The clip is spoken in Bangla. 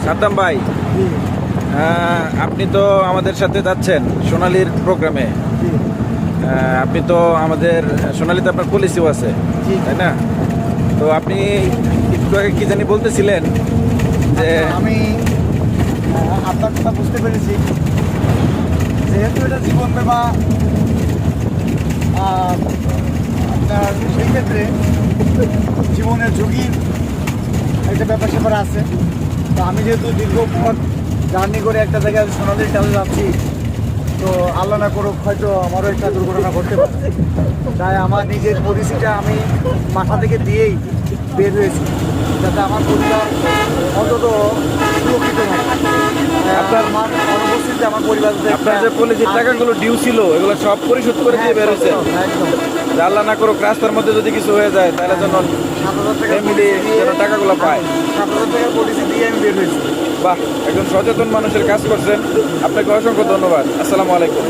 সাদ্দাম ভাই, আপনি তো আমাদের সাথে যাচ্ছেন সোনালীর প্রোগ্রামে। আপনি তো আমাদের সোনালীতে আপনার পলিসিও আছে, তাই না? তো আপনি একটু আগে কি জানি বলতেছিলেন যে আমি আপনার কথা বুঝতে পেরেছি। যেহেতু এটা জীবন বীমা, আপনার সেই ক্ষেত্রে জীবনের ঝুঁকির একটা ব্যাপার স্যাপার আছে। তো আমি যেহেতু দীর্ঘ পথ জার্নি করে একটা জায়গায় সোনালীর টানে যাচ্ছি, তো আল্লাহ না করুক হয়তো আমারও একটা দুর্ঘটনা ঘটতে পারে, তাই আমার নিজের পলিসিটা আমি মাথা থেকে দিয়েই বের হয়েছি, যাতে আমার পরিবার অন্তত সুরক্ষিত থাকে। আপনার আমার অনুপস্থিতিতে আমার পরিবার আপনার যে পলিসির টাকাগুলো ডিউ ছিল এগুলো সব পরিশোধ করে দিয়ে বের হয়েছে। একদম আল্লাহ না করুক রাস্তার মধ্যে যদি কিছু হয়ে যায় তাহলে যেন 7,000 টাকা ফ্যামিলি যেন টাকাগুলো পায়। 7,000 টাকা পলিসি দিয়ে আমি বের হয়েছি। বাহ, একজন সচেতন মানুষের কাজ করছেন। আপনাকে অসংখ্য ধন্যবাদ। আসসালামু আলাইকুম।